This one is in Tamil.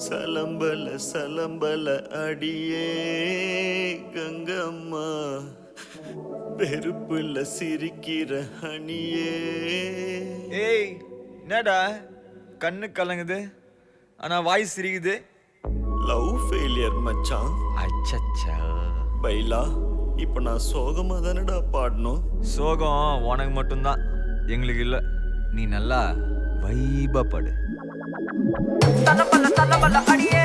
சலம்பல சலம்பல அடியே கங்கம்மா, வெறுப்புல சிரிக்கிற அணியே. ஏய் என்னடா கண்ணு கலங்குது ஆனா வாய் சிரிக்குது. லவ் ஃபெயிலியர் மச்சான். அச்சச்சா. பைலா, இப்ப நான் சோகமா தானடா பாடணும். சோகம் உனக்கு மட்டும்தான், எங்களுக்கு இல்ல. நீ நல்லா வைபா படு. தன்னபல்ல அடியே